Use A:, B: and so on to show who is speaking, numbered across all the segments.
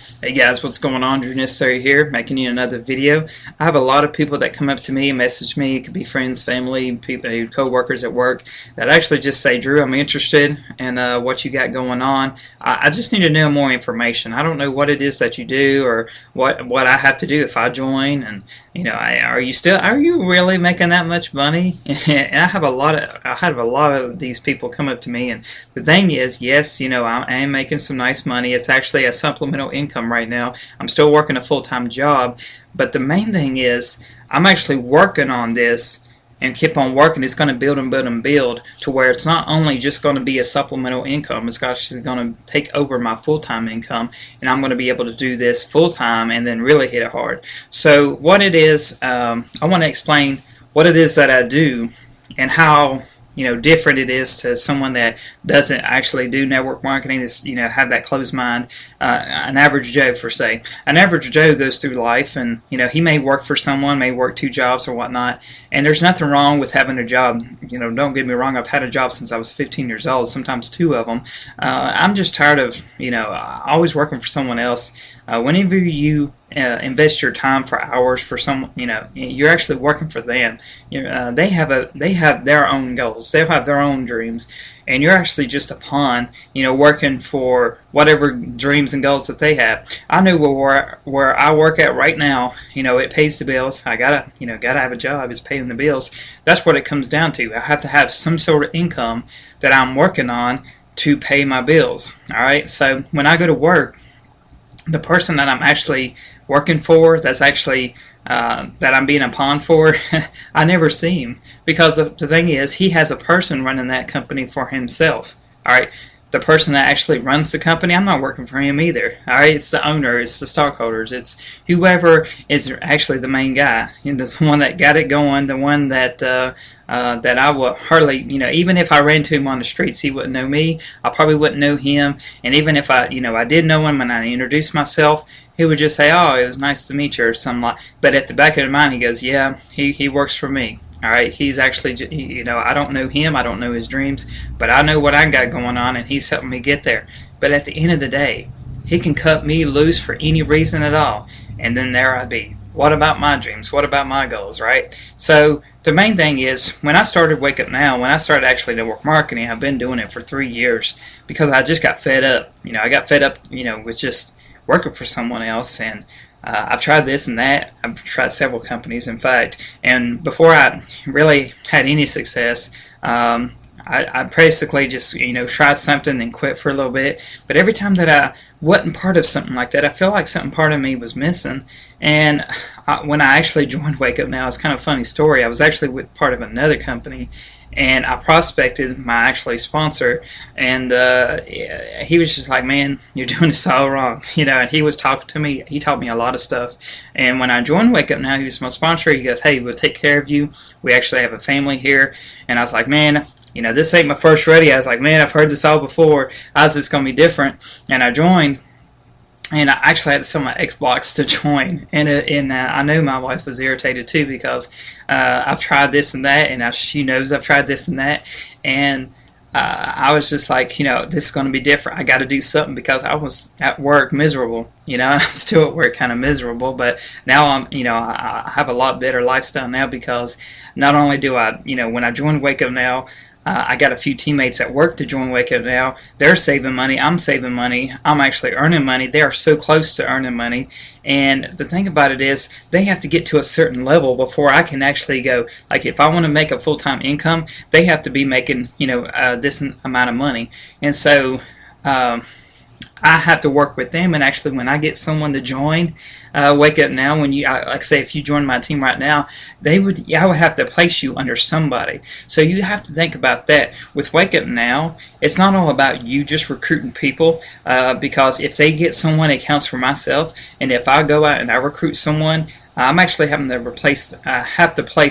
A: Hey guys, what's going on? Drew Necessary here, making you another video. I have a lot of people that come up to me, message me. It could be friends, family, people, co-workers at work that actually just say, Drew, I'm interested in what you got going on. I just need to know more information. I don't know what it is that you do or what I have to do if I join. And are you really making that much money? And I have a lot of these people come up to me, and the thing is, yes, I am making some nice money. It's actually a supplemental income right now. I'm still working a full-time job, but the main thing is I'm actually working on this and keep on working. It's going to build and build and build to where it's not only just going to be a supplemental income, it's actually going to take over my full-time income, and I'm going to be able to do this full-time and then really hit it hard. So what it is, I want to explain what it is that I do and how different it is to someone that doesn't actually do network marketing, is have that closed mind. An average Joe, for say, an average Joe goes through life, and he may work for someone, may work 2 jobs or whatnot, and there's nothing wrong with having a job. Don't get me wrong, I've had a job since I was 15 years old, sometimes 2 of them. I'm just tired of always working for someone else. Whenever you invest your time for hours for someone, you're actually working for them. They have their own goals, they have their own dreams, and you're actually just a pawn, working for whatever dreams and goals that they have. I know where I work at right now, it pays the bills. I gotta have a job. It's paying the bills. That's what it comes down to. I have to have some sort of income that I'm working on to pay my bills. Alright, so when I go to work, the person that I'm actually working for, that's actually that I'm being a pawn for, I never see him, because the thing is, he has a person running that company for himself. Alright, the person that actually runs the company, I'm not working for him either. Alright, it's the owner, it's the stockholders, it's whoever is actually the main guy, the one that got it going, the one that that I will hardly, even if I ran to him on the streets, he wouldn't know me. I probably wouldn't know him. And even if I did know him and I introduced myself, he would just say, "Oh, it was nice to meet you," or something like. But at the back of his mind, he goes, "Yeah, he works for me." All right, he's actually, I don't know him, I don't know his dreams, but I know what I got going on, and he's helping me get there. But at the end of the day, he can cut me loose for any reason at all, and then there I be. What about my dreams? What about my goals, right? So the main thing is, when I started Wake Up Now, when I started actually network marketing, I've been doing it for 3 years because I just got fed up. I got fed up, with just working for someone else, and I've tried this and that. I've tried several companies, in fact, and before I really had any success, I basically just tried something and quit for a little bit. But every time that I wasn't part of something like that, I felt like something part of me was missing. And when I actually joined Wake Up Now, it's kind of a funny story. I was actually with part of another company, and I prospected my actually sponsor, and he was just like, "Man, you're doing this all wrong," and he was talking to me. He taught me a lot of stuff. And when I joined Wake Up Now, he was my sponsor. He goes, "Hey, we'll take care of you. We actually have a family here." And I was like, "Man, this ain't my first rodeo." I was like, "Man, I've heard this all before. How's this gonna be different?" And I joined. And I actually had to sell my Xbox to join, and I know my wife was irritated too, because I've tried this and that, and she knows I've tried this and that, and I was just like, this is going to be different. I got to do something, because I was at work miserable, and I'm still at work kind of miserable, but now I have a lot better lifestyle now, because not only do I, when I joined Wake Up Now, I got a few teammates at work to join Wake Up Now. They're saving money. I'm saving money. I'm actually earning money. They are so close to earning money. And the thing about it is, they have to get to a certain level before I can actually go. Like, if I want to make a full-time income, they have to be making, this amount of money. And so I have to work with them. And actually, when I get someone to join Wake Up Now, when like say, if you join my team right now, I would have to place you under somebody. So you have to think about that. With Wake Up Now, it's not all about you just recruiting people, because if they get someone, it counts for myself. And if I go out and I recruit someone, I'm actually having to place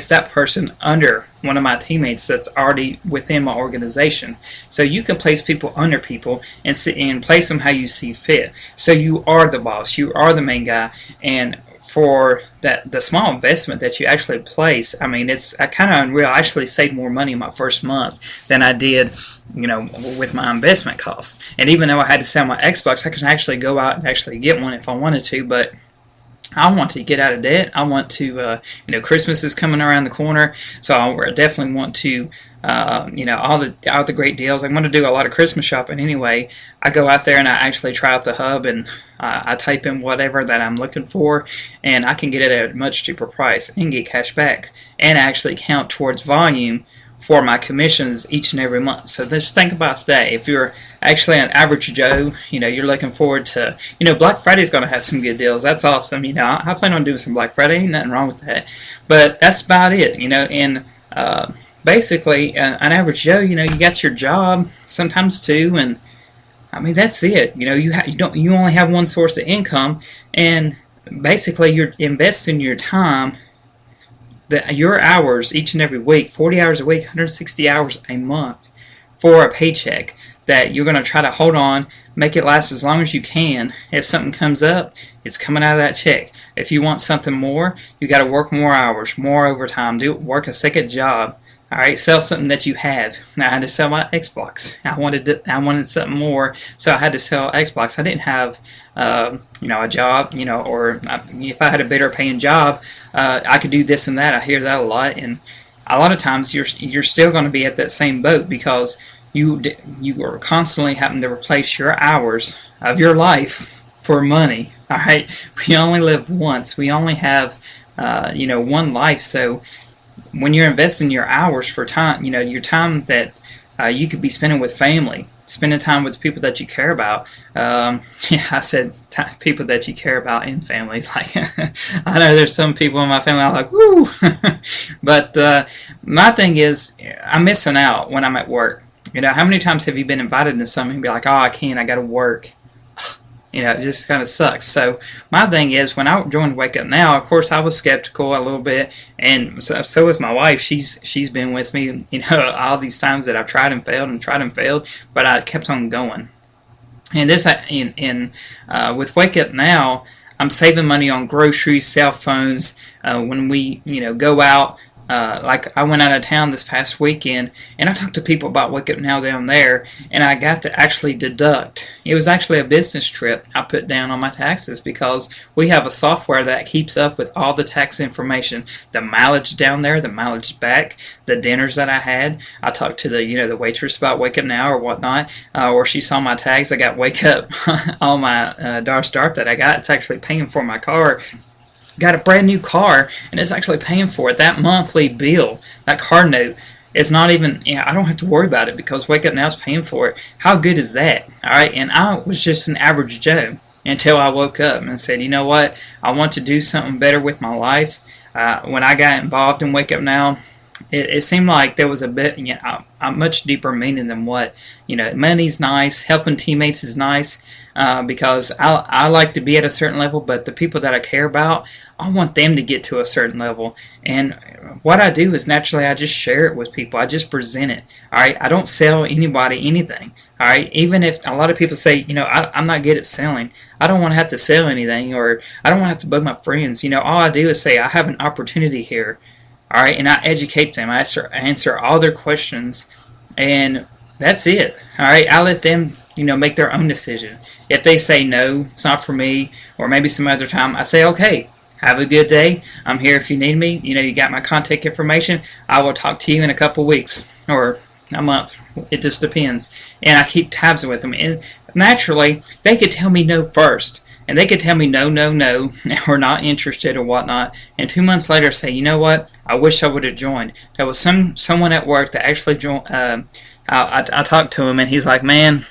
A: that person under one of my teammates that's already within my organization. So you can place people under people and place them how you see fit. So you are the boss, you are the main guy, and for the small investment that you actually place, I mean, it's kind of unreal. I actually saved more money in my first month than I did, with my investment costs. And even though I had to sell my Xbox, I could actually go out and actually get one if I wanted to. But I want to get out of debt. I want to, Christmas is coming around the corner, so I definitely want to, all the great deals. I'm going to do a lot of Christmas shopping anyway. I go out there and I actually try out the hub, and I type in whatever that I'm looking for, and I can get it at a much cheaper price and get cash back, and actually count towards volume for my commissions each and every month. So just think about that. If you're actually an average Joe, you're looking forward to, Black Friday's going to have some good deals. That's awesome. I plan on doing some Black Friday. Ain't nothing wrong with that. But that's about it. And basically, an average Joe, you got your job, sometimes two, and I mean that's it. You only have one source of income, and basically you're investing your time. Your hours each and every week, 40 hours a week, 160 hours a month for a paycheck that you're going to try to hold on, make it last as long as you can. If something comes up, it's coming out of that check. If you want something more, you got to work more hours, more overtime, work a second job. All right, sell something that you have. Now, I had to sell my Xbox. I wanted something more, so I had to sell Xbox. I didn't have, a job, or if I had a better paying job, I could do this and that. I hear that a lot, and a lot of times you're still going to be at that same boat because you are constantly having to replace your hours of your life for money. All right, we only live once. We only have, one life, so when you're investing your hours for time, your time that you could be spending with family, spending time with people that you care about. I said people that you care about in families. Like I know there's some people in my family I'm like, woo. But my thing is, I'm missing out when I'm at work. How many times have you been invited to something and be like, oh, I can't, I got to work. It just kind of sucks. So my thing is, when I joined Wake Up Now, of course I was skeptical a little bit, and so was my wife. She's been with me, all these times that I've tried and failed, but I kept on going. And this, with Wake Up Now, I'm saving money on groceries, cell phones. When we, go out. Like I went out of town this past weekend, and I talked to people about Wake Up Now down there, and I got to actually deduct. It was actually a business trip I put down on my taxes because we have a software that keeps up with all the tax information, the mileage down there, the mileage back, the dinners that I had. I talked to the waitress about Wake Up Now or whatnot, or she saw my tags. I got Wake Up on my Dodge Dart that I got. It's actually paying for my car. Got a brand new car, and it's actually paying for it. That monthly bill, that car note, is not even, I don't have to worry about it because Wake Up Now is paying for it. How good is that? All right, and I was just an average Joe until I woke up and said, you know what, I want to do something better with my life. When I got involved in Wake Up Now, it seemed like there was a bit, a much deeper meaning than what, money's nice, helping teammates is nice, because I like to be at a certain level, but the people that I care about, I want them to get to a certain level. And what I do is naturally I just share it with people. I just present it. All right, I don't sell anybody anything. All right, even if a lot of people say, I'm not good at selling. I don't want to have to sell anything, or I don't want to have to bug my friends. All I do is say I have an opportunity here. All right, and I educate them. I answer all their questions, and that's it. All right, I let them, make their own decision. If they say no, it's not for me, or maybe some other time, I say, okay, have a good day. I'm here if you need me. You got my contact information. I will talk to you in a couple weeks or a month. It just depends. And I keep tabs with them. And naturally, they could tell me no first. And they could tell me no, or not interested or whatnot. And 2 months later say, you know what? I wish I would have joined. There was someone at work that actually joined. I talked to him, and he's like, man,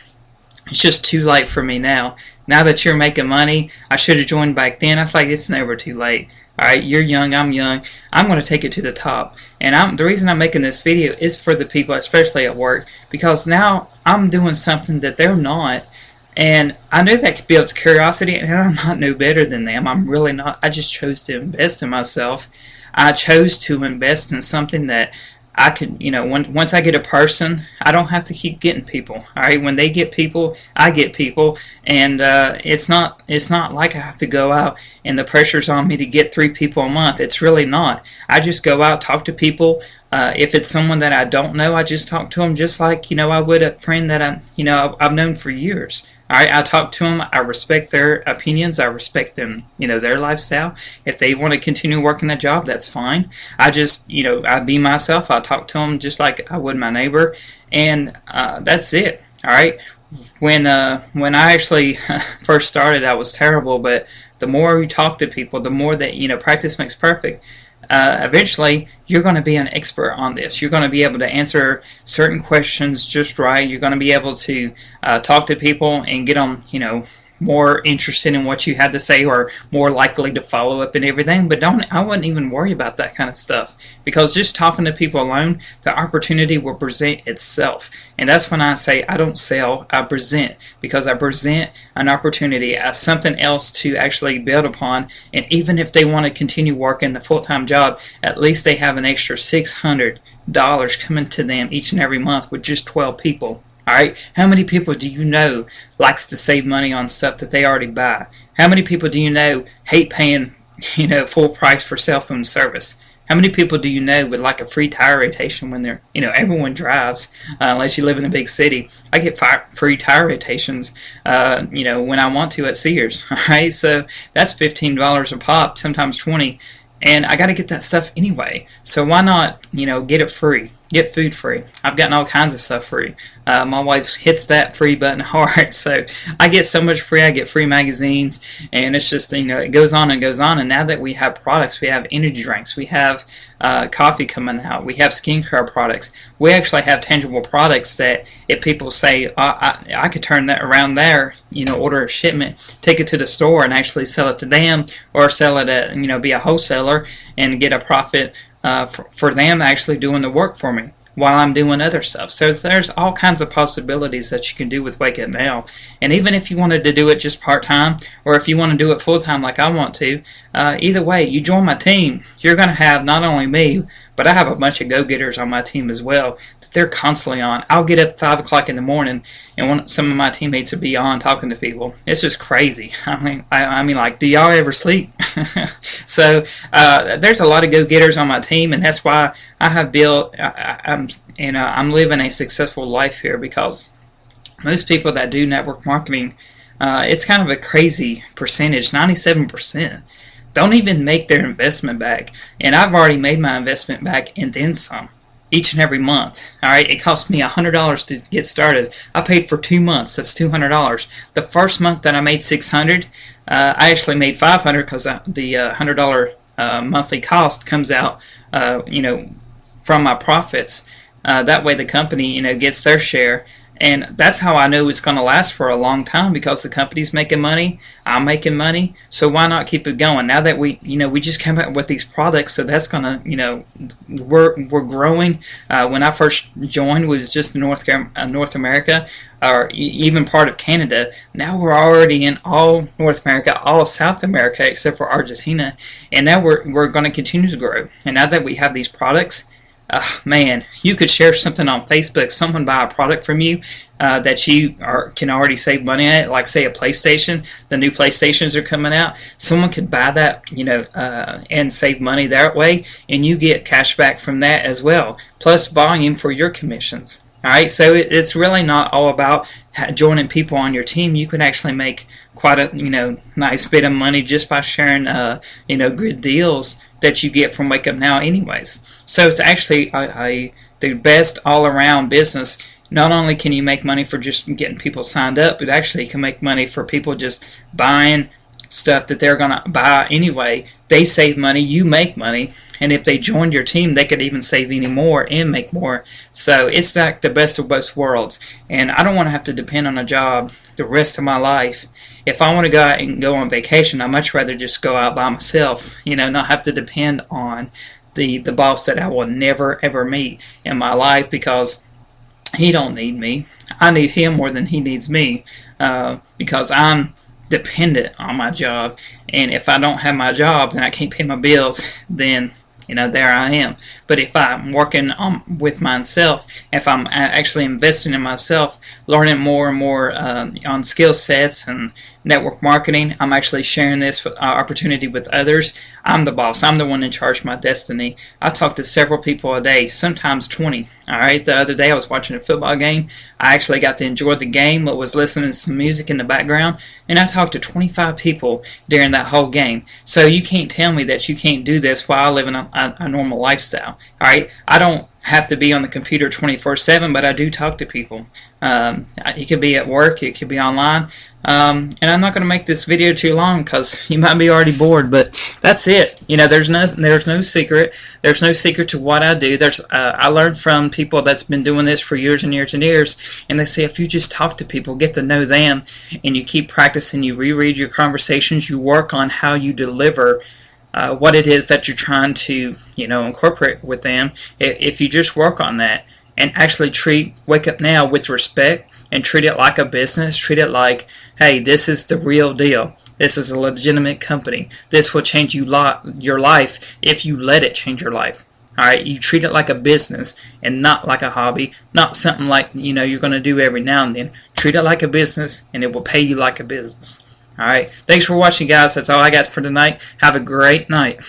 A: it's just too late for me now. Now that you're making money, I should have joined back then. I was like, it's never too late. All right, you're young, I'm young. I'm going to take it to the top. And the reason I'm making this video is for the people, especially at work, because now I'm doing something that they're not. And I know that builds curiosity, and I'm not no better than them. I'm really not. I just chose to invest in myself. I chose to invest in something that I could, once I get a person, I don't have to keep getting people. All right, when they get people, I get people, and it's not like I have to go out and the pressure's on me to get 3 people a month. It's really not. I just go out, talk to people. If it's someone that I don't know, I just talk to them just like I would a friend that I've known for years. All right, I talk to them. I respect their opinions. I respect them, their lifestyle. If they want to continue working the job, that's fine. I just, I be myself. I talk to them just like I would my neighbor, and that's it. All right. When I actually first started, I was terrible. But the more you talk to people, the more that practice makes perfect. Eventually, you're going to be an expert on this. You're going to be able to answer certain questions just right. You're going to be able to talk to people and get them, more interested in what you had to say, or more likely to follow up and everything. But I wouldn't even worry about that kind of stuff, because just talking to people alone, the opportunity will present itself. And that's when I say I don't sell, I present, because I present an opportunity as something else to actually build upon. And even if they want to continue working the full-time job, at least they have an extra $600 coming to them each and every month with just 12 people. Alright, how many people do you know likes to save money on stuff that they already buy? How many people do you know hate paying, full price for cell phone service? How many people do you know would like a free tire rotation when they're, everyone drives, unless you live in a big city? I get free tire rotations, when I want to at Sears. Alright, so that's $15 a pop, sometimes 20, and I got to get that stuff anyway. So why not, get it free? Get food free. I've gotten all kinds of stuff free. My wife hits that free button hard, so I get so much free. I get free magazines, and it's just, it goes on and goes on. And now that we have products, we have energy drinks, we have coffee coming out, we have skincare products. We actually have tangible products that if people say, I could turn that around there, order a shipment, take it to the store and actually sell it to them, or sell it at, be a wholesaler and get a profit for them actually doing the work for me while I'm doing other stuff. So there's all kinds of possibilities that you can do with Wake Up Now. And even if you wanted to do it just part-time, or if you want to do it full-time like I want to, either way, you join my team, you're going to have not only me, but I have a bunch of go-getters on my team as well that they're constantly on. I'll get up at 5 o'clock in the morning, and some of my teammates will be on talking to people. It's just crazy. I mean, like, do y'all ever sleep? So there's a lot of go-getters on my team, and that's why I have built. I'm living a successful life here, because most people that do network marketing, it's kind of a crazy percentage, 97%. Don't even make their investment back. And I've already made my investment back and then some each and every month. Alright, it cost me $100 to get started. I paid for 2 months. That's $200. The first month that I made $600, I actually made $500 because the $100 monthly cost comes out, from my profits. That way the company, gets their share. And that's how I know it's going to last for a long time, because the company's making money, I'm making money, so why not keep it going? Now that we just came out with these products, so that's going to, we're growing. When I first joined, we was just in North America, or even part of Canada. Now we're already in all North America, all South America, except for Argentina, and now we're going to continue to grow. And now that we have these products, man, you could share something on Facebook, someone buy a product from you that you can already save money at, like say a PlayStation. The new PlayStations are coming out. Someone could buy that, and save money that way, and you get cash back from that as well, plus volume for your commissions. Alright, so it's really not all about joining people on your team. You can actually make quite a nice bit of money just by sharing good deals that you get from Wake Up Now anyways. So it's actually the best all-around business. Not only can you make money for just getting people signed up, but actually you can make money for people just buying stuff that they're going to buy anyway. They save money, you make money, and if they joined your team, they could even save any more and make more. So it's like the best of both worlds, and I don't want to have to depend on a job the rest of my life. If I want to go out and go on vacation, I'd much rather just go out by myself, not have to depend on the boss that I will never ever meet in my life, because he don't need me. I need him more than he needs me, because I'm dependent on my job, and if I don't have my job, then I can't pay my bills. Then there I am. But if I'm working with myself, if I'm actually investing in myself, learning more and more on skill sets and network marketing, I'm actually sharing this opportunity with others. I'm the boss. I'm the one in charge of my destiny. I talk to several people a day, sometimes 20. All right. The other day I was watching a football game. I actually got to enjoy the game, but was listening to some music in the background, and I talked to 25 people during that whole game. So you can't tell me that you can't do this while I live in a normal lifestyle. All right. I don't have to be on the computer 24/7, but I do talk to people. It could be at work, it could be online, and I'm not going to make this video too long because you might be already bored. But that's it. There's no secret. There's no secret to what I do. I learned from people that's been doing this for years and years and years, and they say if you just talk to people, get to know them, and you keep practicing, you reread your conversations, you work on how you deliver what it is that you're trying to, incorporate with them. If you just work on that and actually treat Wake Up Now with respect and treat it like a business, treat it like, hey, this is the real deal. This is a legitimate company. This will change your life if you let it change your life. All right, you treat it like a business and not like a hobby, not something like you're going to do every now and then. Treat it like a business, and it will pay you like a business. All right, thanks for watching, guys. That's all I got for tonight. Have a great night.